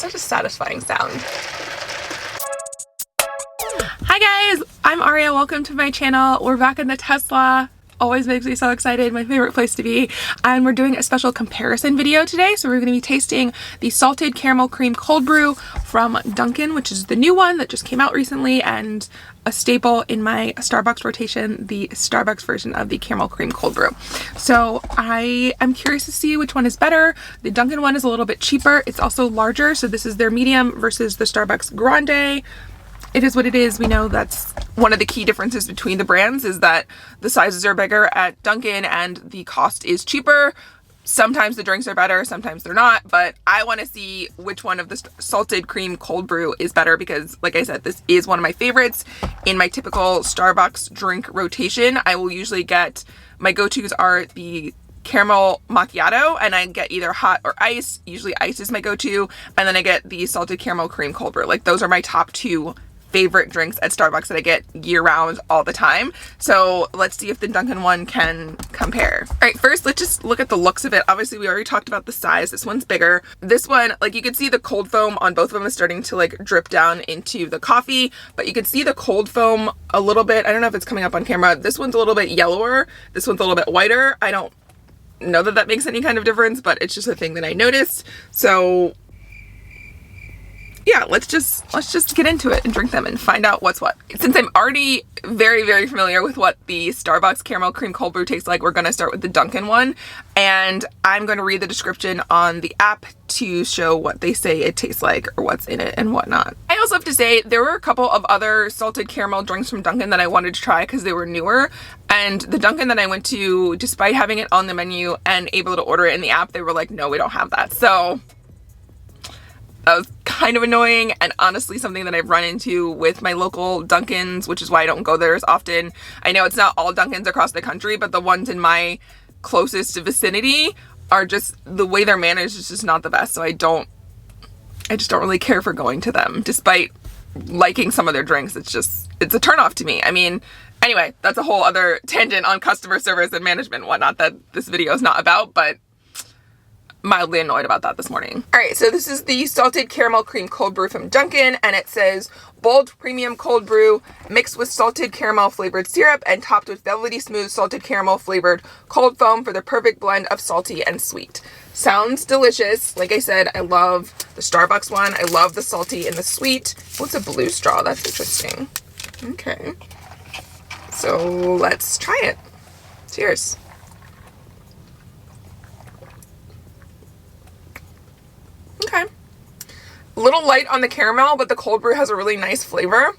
such a satisfying sound. Hi guys, I'm Aria. Welcome to my channel. We're back in the Tesla. Always makes me so excited. My favorite place to be. And we're doing a special comparison video today. So we're going to be tasting the salted caramel cream cold brew from Dunkin, which is the new one that just came out recently and a staple in my Starbucks rotation, the Starbucks version of the caramel cream cold brew. So I am curious to see which one is better. The Dunkin one is a little bit cheaper. It's also larger. So this is their medium versus the Starbucks grande. It is what it is. We know that's one of the key differences between the brands is that the sizes are bigger at Dunkin and the cost is cheaper. Sometimes the drinks are better, sometimes they're not, but I want to see which one of the salted cream cold brew is better because, like I said, this is one of my favorites. In my typical Starbucks drink rotation, I will usually get, my go-tos are the caramel macchiato, and I get either hot or ice. Usually ice is my go-to, and then I get the salted caramel cream cold brew. Like, those are my top two favorite drinks at Starbucks that I get year-round all the time. So let's see if the Dunkin one can compare. All right, first let's just look at the looks of it. Obviously we already talked about the size. This one's bigger. This one, like, you can see the cold foam on both of them is starting to like drip down into the coffee, but you can see the cold foam a little bit. I don't know if it's coming up on camera. This one's a little bit yellower. This one's a little bit whiter. I don't know that that makes any kind of difference, but it's just a thing that I noticed. So yeah, let's just get into it and drink them and find out what's what. Since I'm already very, very familiar with what the Starbucks caramel cream cold brew tastes like, we're going to start with the Dunkin one, and I'm going to read the description on the app to show what they say it tastes like or what's in it and whatnot. I also have to say there were a couple of other salted caramel drinks from Dunkin that I wanted to try because they were newer, and the Dunkin that I went to, despite having it on the menu and able to order it in the app, they were like, no, we don't have that. So that was kind of annoying, and honestly something that I've run into with my local Dunkins, which is why I don't go there as often. I know it's not all Dunkins across the country, but the ones in my closest vicinity are just, the way they're managed is just not the best. So I just don't really care for going to them, despite liking some of their drinks. It's a turnoff to me. I mean, anyway, that's a whole other tangent on customer service and management and whatnot that this video is not about, but mildly annoyed about that this morning. All right, so this is the salted caramel cream cold brew from Dunkin, and it says bold premium cold brew mixed with salted caramel flavored syrup and topped with velvety smooth salted caramel flavored cold foam for the perfect blend of salty and sweet. Sounds delicious. Like I said, I love the Starbucks one. I love the salty and the sweet. What's a blue straw? That's interesting. Okay, so let's try it. Cheers. Okay. A little light on the caramel, but the cold brew has a really nice flavor.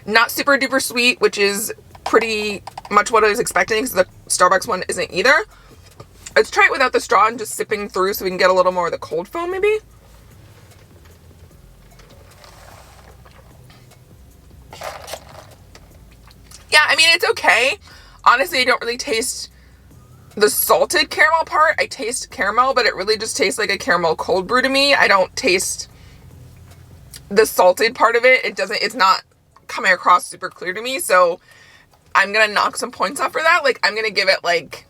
Not super duper sweet, which is pretty much what I was expecting because the Starbucks one isn't either. Let's try it without the straw and just sipping through so we can get a little more of the cold foam maybe. Yeah, I mean, it's okay. Honestly, I don't really taste the salted caramel part. I taste caramel, but it really just tastes like a caramel cold brew to me. I don't taste the salted part of it. It's not coming across super clear to me. So I'm going to knock some points off for that. Like, I'm going to give it like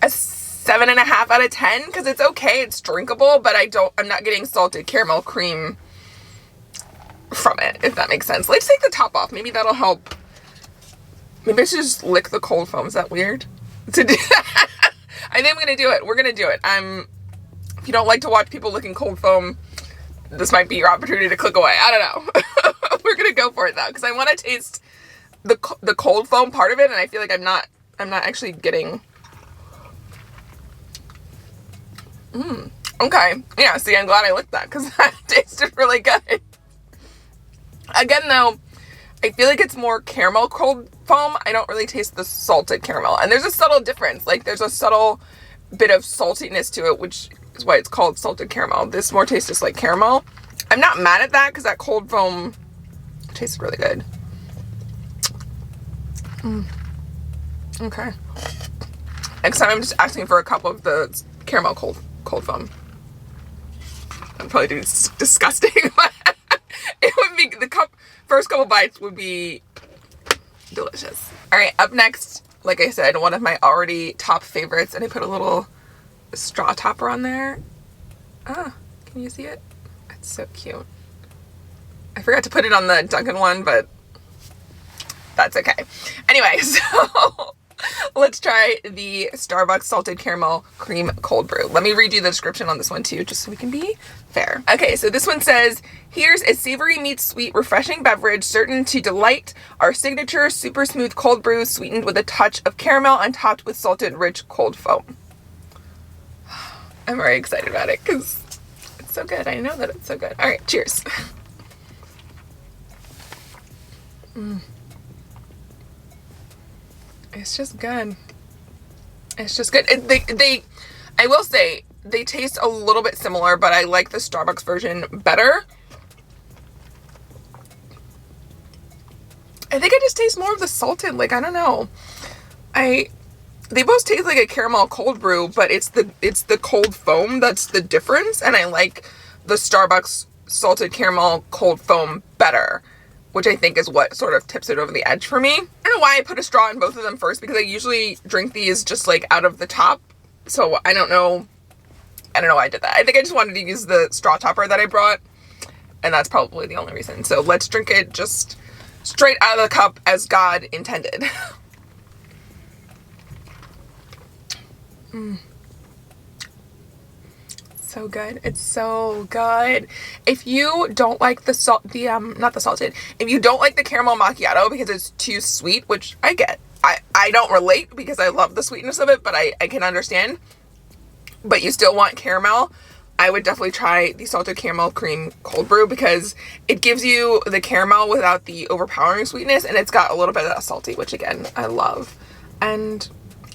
a 7.5 out of 10 because it's okay. It's drinkable, but I'm not getting salted caramel cream from it, if that makes sense. Let's take the top off. Maybe that'll help. Maybe I should just lick the cold foam. Is that weird? To do that. I think I'm gonna do it. We're gonna do it. If you don't like to watch people licking cold foam, this might be your opportunity to click away. I don't know. We're gonna go for it though, because I want to taste the cold foam part of it, and I feel like I'm not actually getting. Okay. Yeah. See, I'm glad I licked that because that tasted really good. Again, though, I feel like it's more caramel cold foam. I don't really taste the salted caramel. And there's a subtle difference. Like, there's a subtle bit of saltiness to it, which is why it's called salted caramel. This more tastes just like caramel. I'm not mad at that because that cold foam tastes really good. Okay. Next time I'm just asking for a cup of the caramel cold foam. That'd probably be disgusting. It would be, first couple bites would be delicious. All right, up next, like I said, one of my already top favorites, and I put a little straw topper on there. Can you see it? It's so cute. I forgot to put it on the Dunkin' one, but that's okay. Anyway, so let's try the Starbucks Salted Caramel Cream Cold Brew. Let me read you the description on this one too, just so we can be fair. Okay, so this one says, here's a savory meets sweet, refreshing beverage certain to delight. Our signature super smooth cold brew sweetened with a touch of caramel and topped with salted rich cold foam. I'm very excited about it because it's so good. I know that it's so good. All right, cheers. It's just good. It's just good. I will say, they taste a little bit similar, but I like the Starbucks version better. I think I just taste more of the salted, like, I don't know. They both taste like a caramel cold brew, but it's the cold foam that's the difference, and I like the Starbucks salted caramel cold foam better, which I think is what sort of tips it over the edge for me. I don't know why I put a straw in both of them first, because I usually drink these just like out of the top. So I don't know why I did that. I think I just wanted to use the straw topper that I brought, and that's probably the only reason. So let's drink it just straight out of the cup as God intended. So good. It's so good. If you don't like the not the salted, if you don't like the caramel macchiato because it's too sweet, which I get, I don't relate because I love the sweetness of it, but I can understand, but you still want caramel, I would definitely try the Salted Caramel Cream Cold Brew because it gives you the caramel without the overpowering sweetness, and it's got a little bit of that salty, which again, I love. And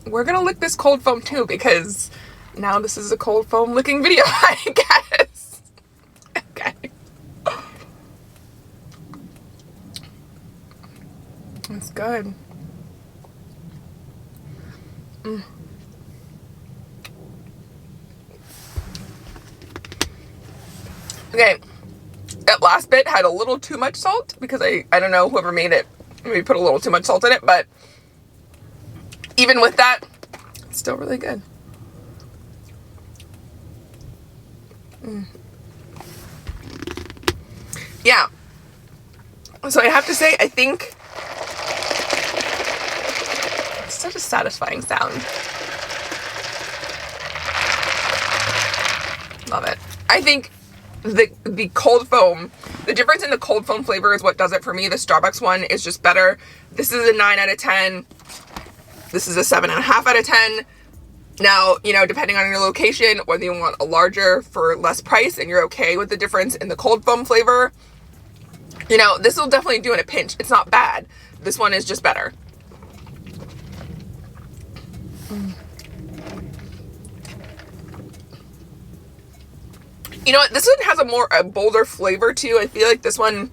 we're gonna lick this cold foam too, because now this is a cold foam licking video, I guess. Okay. It's good. Okay, that last bit had a little too much salt because I don't know, whoever made it maybe put a little too much salt in it, but even with that, it's still really good. Yeah. So I have to say, I think it's such a satisfying sound. Love it. I think the cold foam, the difference in the cold foam flavor is what does it for me. The Starbucks one is just better. This is a 9 out of 10. This is a 7.5 out of 10. Now, you know, depending on your location, whether you want a larger for less price and you're okay with the difference in the cold foam flavor, you know, this will definitely do in a pinch. It's not bad. This one is just better. You know what? This one has a bolder flavor too. I feel like this one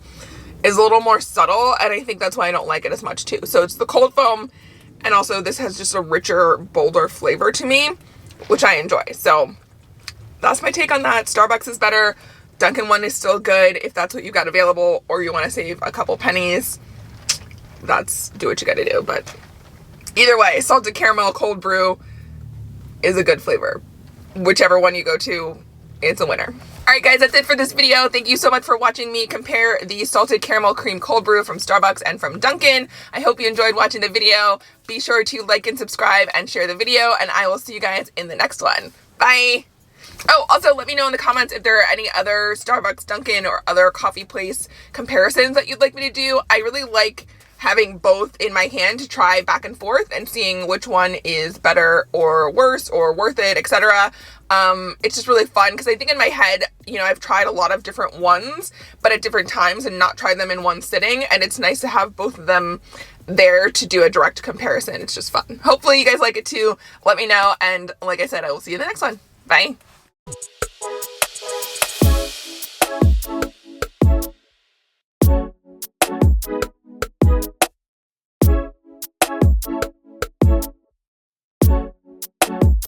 is a little more subtle, and I think that's why I don't like it as much too. So it's the cold foam, and also this has just a richer, bolder flavor to me, which I enjoy. So that's my take on that. Starbucks is better. Dunkin' one is still good if that's what you got available, or you want to save a couple pennies. Do what you got to do. But either way, Salted Caramel Cold Brew is a good flavor. Whichever one you go to, it's a winner. Alright guys, that's it for this video. Thank you so much for watching me compare the Salted Caramel Cream Cold Brew from Starbucks and from Dunkin'. I hope you enjoyed watching the video. Be sure to like and subscribe and share the video, and I will see you guys in the next one. Bye! Oh, also let me know in the comments if there are any other Starbucks, Dunkin', or other coffee place comparisons that you'd like me to do. I really like having both in my hand to try back and forth and seeing which one is better or worse or worth it, etc. It's just really fun because I think in my head, you know, I've tried a lot of different ones, but at different times and not tried them in one sitting. And it's nice to have both of them there to do a direct comparison. It's just fun. Hopefully you guys like it too. Let me know. And like I said, I will see you in the next one. Bye.